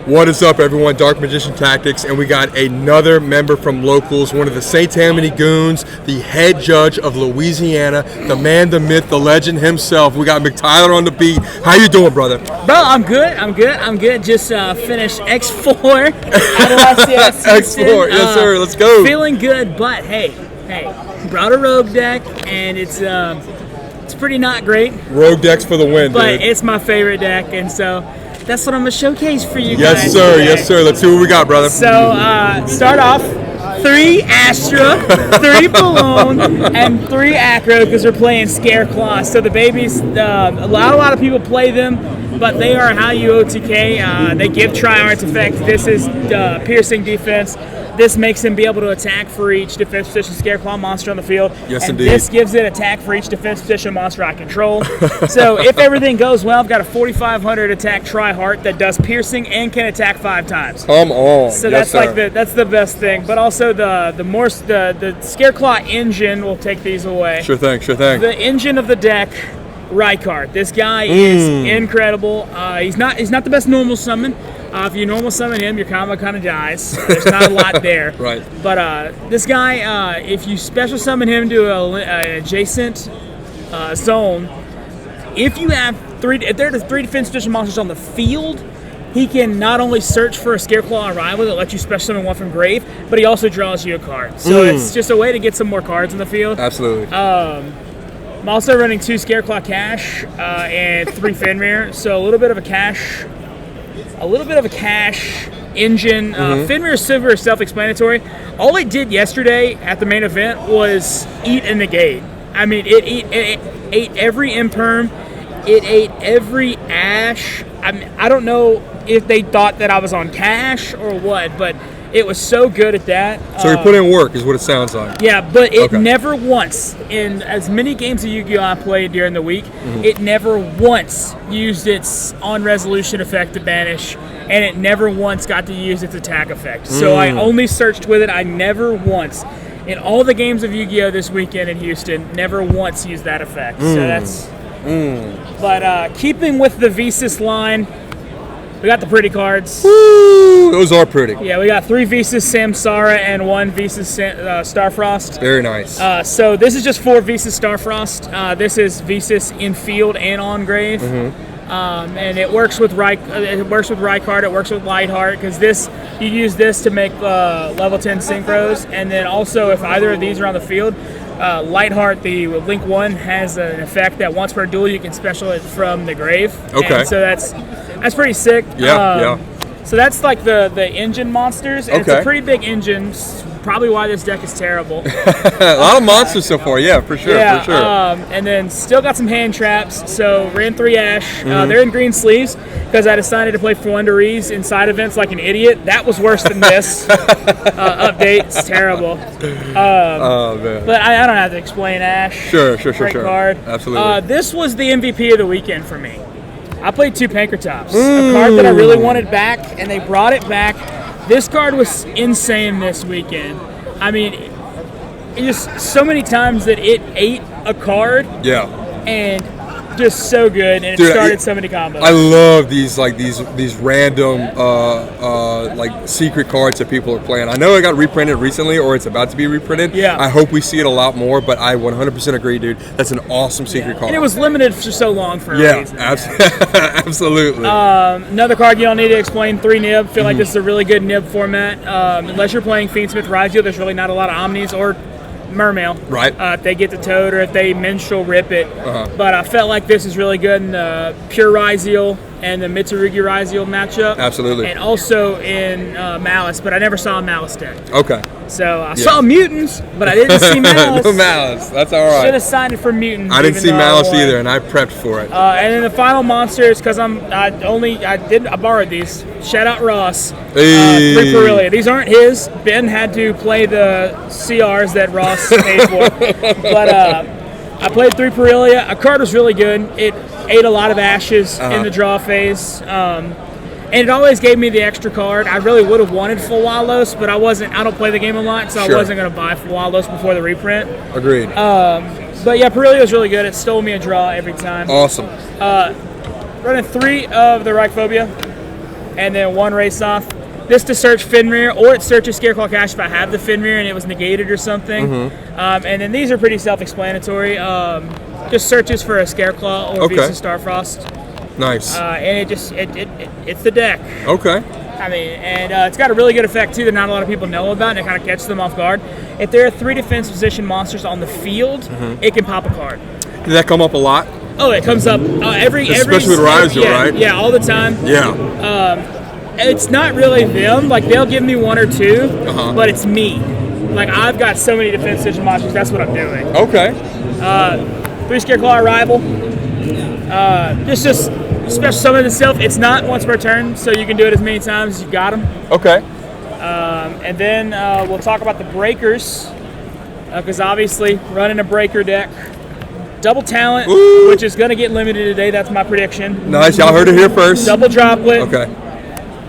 What is up, everyone? Dark Magician Tactics, and we got another member from Locals, one of the St. Tammany Goons, the head judge of Louisiana, the man, the myth, the legend himself. We got McTyler on the beat. How you doing, brother? Bro, I'm good. Just finished X4 out of YCS Houston. X4, yes sir, let's go. Feeling good, but hey, brought a Rogue deck, and it's pretty not great. Rogue decks for the win, but dude. it's my favorite deck, and so that's what I'm gonna showcase for you guys. Yes sir, today. yes sir. Let's see what we got, brother. So start off 3 Astra, 3 Balloon, and 3 Acro because we're playing Scareclaw. So the babies, a lot of people play them, but they are how you OTK. They give Tri-Arts effect. This is piercing defense. This makes him be able to attack for each defense position Scareclaw monster on the field. Yes, and indeed. This gives it attack for each defense position monster I control. So if everything goes well, I've got a 4,500 attack Tri-Heart that does piercing and can attack 5 times. Come on. So yes, that's the best thing. But also the Scareclaw engine will take these away. Sure thing. The engine of the deck, Rykart. This guy is incredible. He's not the best normal summon. If you normal summon him, your combo kind of dies. There's not a lot there. Right. But this guy, if you special summon him to an adjacent zone, if there are 3 defense position monsters on the field, he can not only search for a Scareclaw arrival that lets you special summon one from grave, but he also draws you a card. So it's just a way to get some more cards in the field. Absolutely. I'm also running 2 Scareclaw Cash and 3 Fenrir, so a little bit of a cash engine. Fenrir Silver is self-explanatory. All it did yesterday at the main event was eat and negate. I mean, it ate every Imperm. It ate every Ash. I don't know if they thought that I was on cash or what, but it was so good at that. So you put in work, is what it sounds like. Yeah, but it never once, in as many games of Yu-Gi-Oh! I played during the week, it never once used its on-resolution effect to banish, and it never once got to use its attack effect. So I only searched with it. I never once, in all the games of Yu-Gi-Oh! This weekend in Houston, never once used that effect. So that's... But keeping with the Visas line, we got the pretty cards. Woo, those are pretty. Yeah, we got 3 Visas Samsara and 1 Visas Starfrost. Very nice. So this is just 4 Visas Starfrost. This is Visas in field and on grave. And it works with Rykart, it works with Lightheart, because you use this to make level 10 synchros, and then also if either of these are on the field, Lightheart, the Link 1, has an effect that once per duel you can special it from the grave. Okay. And so that's pretty sick. Yeah. So that's like the engine monsters, and it's a pretty big engine. Probably why this deck is terrible. A lot of monsters so far, yeah, for sure. And then still got some hand traps. So ran 3 Ash. They're in green sleeves because I decided to play Flunderies in side events like an idiot. That was worse than this update. It's terrible. Oh man. But I don't have to explain Ash. Sure. Great card. Absolutely. This was the MVP of the weekend for me. I played 2 Pankratops, a card that I really wanted back, and they brought it back. This card was insane this weekend. I mean, it just so many times that it ate a card. Yeah. And just so good, and Dude, it started so many combos. I love these random like secret cards that people are playing. I know it got reprinted recently, or it's about to be reprinted. Yeah. I hope we see it a lot more, but I 100% agree, dude. That's an awesome secret card. And it was limited for so long for a reason. Absolutely. Another card you don't need to explain, 3 Nib. Feel like this is a really good Nib format. Unless you're playing Fiendsmith Rizio, there's really not a lot of Omnis or Mermail. Right. If they get the Toad or if they Minstrel rip it. But I felt like this is really good in the Pure Rizio and the Mitsurugi Rizio matchup. Absolutely. And also in Malice, but I never saw a Malice deck. Okay. So I saw Mutants, but I didn't see Malice. No Malice. That's all right. Should have signed it for Mutants. I didn't see Malice either, and I prepped for it. And then the final monsters, because I borrowed these. Shout out Ross. 3 Perilia. These aren't his. Ben had to play the CRs that Ross paid for. But I played 3 Perilia. A card was really good. It ate a lot of ashes in the draw phase. And it always gave me the extra card. I really would have wanted Fuwalos, but I don't play the game a lot, so I wasn't going to buy Fuwalos before the reprint. Agreed. But yeah, Perilia was really good. It stole me a draw every time. Awesome. Running 3 of the Reichphobia. and then 1 race off. This to search Fenrir, or it searches Scareclaw cache if I have the Fenrir and it was negated or something. And then these are pretty self-explanatory. Just searches for a Scareclaw or Visa Starfrost. Nice. And it's the deck. Okay. I mean, and it's got a really good effect too that not a lot of people know about, and it kind of catches them off guard. If there are 3 defense position monsters on the field, it can pop a card. Did that come up a lot? Oh, it comes up especially with Rouge, right? Yeah, all the time. Yeah. It's not really them. Like, they'll give me 1 or 2, but it's me. Like, I've got so many defense position monsters. That's what I'm doing. Okay. 3 Scareclaw arrival. Just special summon itself. It's not once per turn, so you can do it as many times as you got them. Okay. And then we'll talk about the breakers, because obviously running a breaker deck. Double talent, which is going to get limited today. That's my prediction. Nice. Y'all heard it here first. Double droplet. Okay.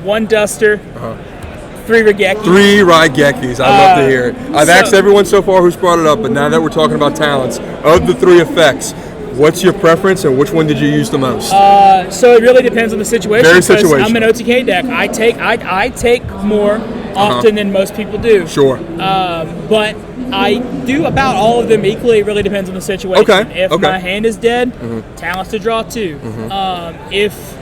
1 duster. 3 Regeki. 3 Raigekis. I love to hear it. I've asked everyone so far who's brought it up, but now that we're talking about talents, of the 3 effects, what's your preference and which one did you use the most? So it really depends on the situation. Very situational. I'm an OTK deck. I take more often than most people do. Sure. But I do about all of them equally. It really depends on the situation. Okay. If my hand is dead, talents to draw 2. If,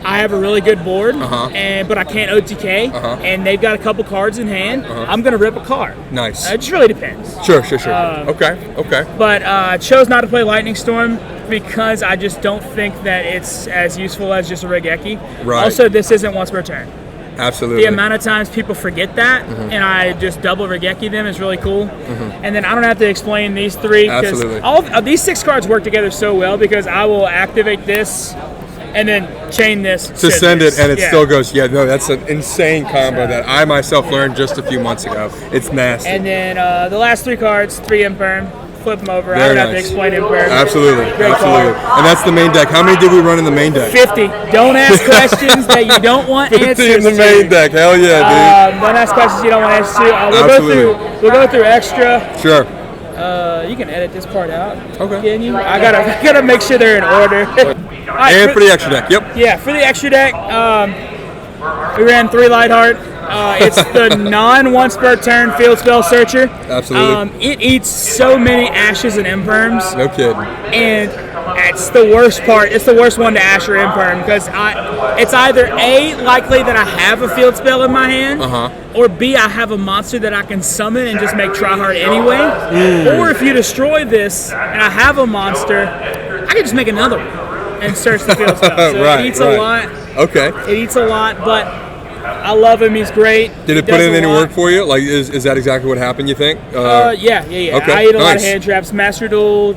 I have a really good board, but I can't OTK, and they've got a couple cards in hand, I'm going to rip a card. Nice. It just really depends. Sure. Okay. But I chose not to play Lightning Storm because I just don't think that it's as useful as just a Regeki. Right. Also, this isn't once per turn. Absolutely. The amount of times people forget that, and I just double Regeki them is really cool. And then I don't have to explain these 3 because all of these 6 cards work together so well because I will activate this and then chain this to send it, and it still goes. Yeah, no, that's an insane combo that I myself learned just a few months ago. It's nasty. And then the last 3 cards, 3 Imperm. Flip them over. Very I don't have to nice. explain Imperm. Absolutely. And that's the main deck. How many did we run in the main deck? 50. Don't ask questions that you don't want 50 answers in the main deck. Hell yeah, dude. Don't ask questions you don't want answers to. We'll go through extra. Sure. You can edit this part out. Okay. Can you? I gotta make sure they're in order. Right, and for the extra deck, yep. Yeah, for the extra deck, we ran 3 Lightheart. It's the non-once per turn field spell searcher. Absolutely. It eats so many ashes and imperms. No kidding. And it's the worst part. It's the worst one to ash or imperm because it's either A, likely that I have a field spell in my hand, or B, I have a monster that I can summon and just make tryhard anyway. Or if you destroy this and I have a monster, I can just make another one and search the field spell. So it eats a lot. Okay. It eats a lot, but I love him. He's great. Did it put in any work for you? Like, is that exactly what happened, you think? Yeah. Okay. I ate a lot of hand traps. Master Duel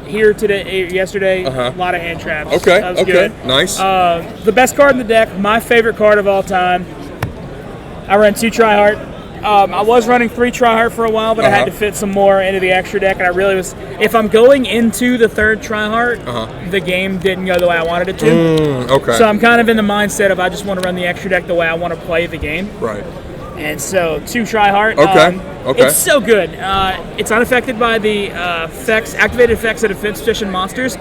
here today, yesterday, a lot of hand traps. Okay. That was good. Nice. The best card in the deck, my favorite card of all time. I run 2 Tryhard. I was running 3 Tryhard for a while, but I had to fit some more into the extra deck, and I really was. If I'm going into the 3rd Tryhard, the game didn't go the way I wanted it to. Okay. So I'm kind of in the mindset of I just want to run the extra deck the way I want to play the game. Right. And so 2 Tryhard. Okay. It's so good. It's unaffected by the activated effects of defense position monsters.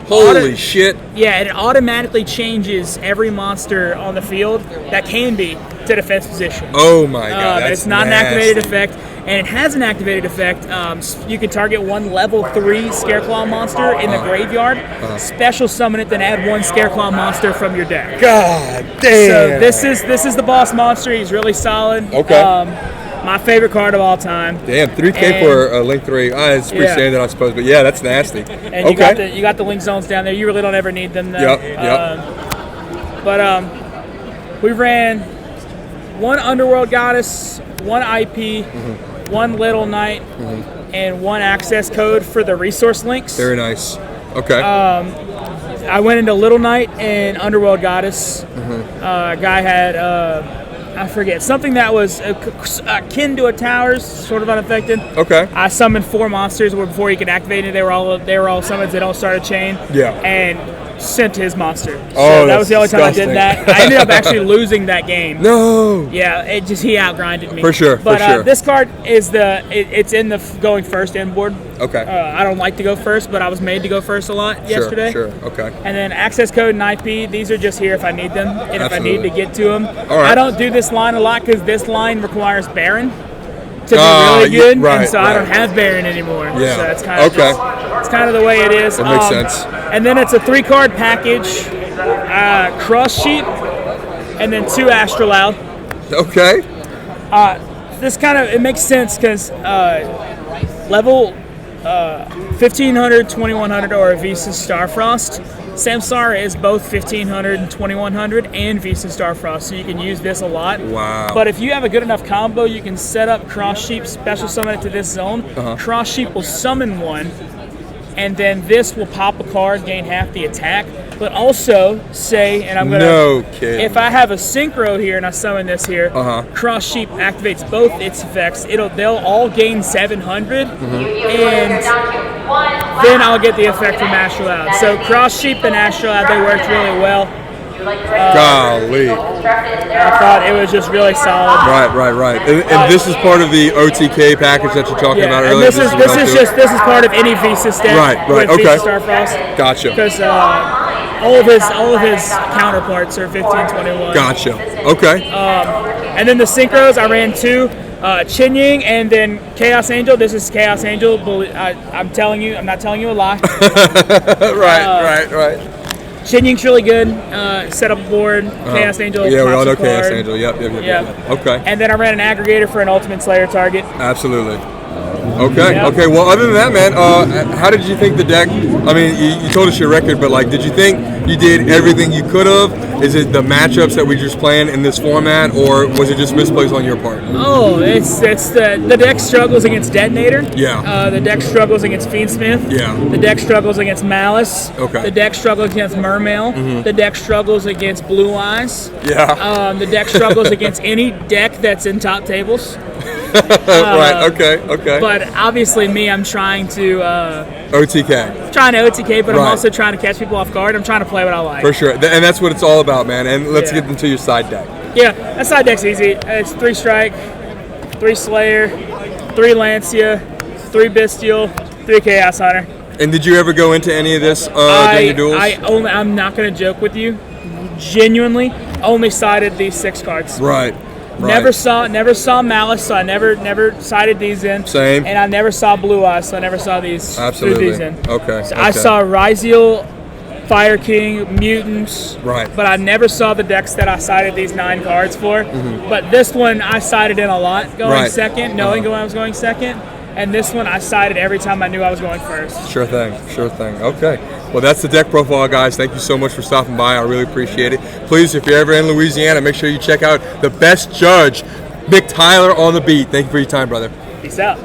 Holy shit. Yeah, and it automatically changes every monster on the field that can be to defense position. Oh my god, that's it's not nasty. an activated effect, and it has an activated effect. You can target 1 level 3 Scareclaw monster in the graveyard, special summon it, then add 1 Scareclaw monster from your deck. God damn. So this is the boss monster. He's really solid. Okay. My favorite card of all time. Damn, 3K for Link 3. It's pretty standard, I suppose, but yeah, that's nasty. And you got the link zones down there. You really don't ever need them, though. Yep. But we ran 1 Underworld Goddess, 1 IP, 1 Little Knight, and 1 access code for the resource links. Very nice. Okay. I went into Little Knight and Underworld Goddess. A guy had I forget, something that was akin to a towers, sort of unaffected. Okay. I summoned 4 monsters where before you could activate it, they were all summons. They don't start a chain. Yeah. And sent his monster. Oh, So that was the only time I disgusting. did that. I ended up actually losing that game. No. Yeah, he outgrinded me. For sure, But for sure. this card is it's in the going first end board. Okay. I don't like to go first, but I was made to go first a lot yesterday. Sure. Okay. And then access code and IP, these are just here if I need them and if I need to get to them. All right. I don't do this line a lot because this line requires Baron to be really Yeah, good, right, and so I right. don't have Baron anymore. Yeah. So it's kind of it's kind of the way it is. That makes sense. And then it's a 3-card package, Cross Sheep, and then 2 Astrolabe. Okay. This it makes sense because level 1500, 2100, or a Visa Starfrost. Samsara is both 1500 and 2100 and Visa Starfrost, so you can use this a lot. Wow. But if you have a good enough combo, you can set up Cross Sheep, special summon it to this zone. Cross Sheep will summon one, and then this will pop a card, gain half the attack. But also say, and I'm gonna, No kidding. if I have a Synchro here and I summon this here, Cross Sheep activates both its effects. They'll all gain 700, and then I'll get the effect from Astrolabe. So Cross Sheep and Astrolabe, they worked really well. Golly. I thought it was just really solid. Right. And this is part of the OTK package that you're talking about and earlier. this is part of any Visa stack Right, with okay. Visa Starfrost. Gotcha. Because all of his counterparts are 1521. Gotcha. Okay. And then the synchros, I ran 2, Chin Ying and then Chaos Angel. This is Chaos Angel. I'm telling you, I'm not telling you a lie. Right. Chin Ying's really good. Set up a board. Chaos Angel. Yeah, we all know pops a Chaos card. Angel. Yep. Okay. And then I ran an aggregator for an Ultimate Slayer target. Absolutely. Okay. Yeah. Okay. Well, other than that, man, how did you think the deck? I mean, you told us your record, but like, did you think you did everything you could have? Is it the matchups that we just playing in this format, or was it just misplays on your part? Oh, it's the deck struggles against Detonator. Yeah. The deck struggles against Fiendsmith. Yeah. The deck struggles against Malice. Okay. The deck struggles against Mermail. The deck struggles against Blue Eyes. Yeah. The deck struggles against any deck that's in top tables. Right. Okay. But obviously, I'm trying to OTK. OTK, but I'm Right. also trying to catch people off guard. I'm trying to play what I like. For sure. And that's what it's all about, man. And let's Yeah. get into your side deck. Yeah, that side deck's easy. It's 3 Strike, 3 Slayer, 3 Lancia, 3 Bestial, 3 Chaos Hunter. And did you ever go into any of this during your duels? I'm not gonna joke with you. Genuinely, only sided these 6 cards. Right. Never saw Malice, so I never sided these in. Same. And I never saw Blue Eyes, so I never saw these. Absolutely. Threw these in. Okay. So I saw Ryzeal, Fire King, Mutants. Right. But I never saw the decks that I sided these 9 cards for. But this one I sided in a lot going second, knowing I was going second. And this one I sided every time I knew I was going first. Sure thing. Okay. Well, that's the deck profile, guys. Thank you so much for stopping by. I really appreciate it. Please, if you're ever in Louisiana, make sure you check out the best judge, Mick Tyler on the beat. Thank you for your time, brother. Peace out.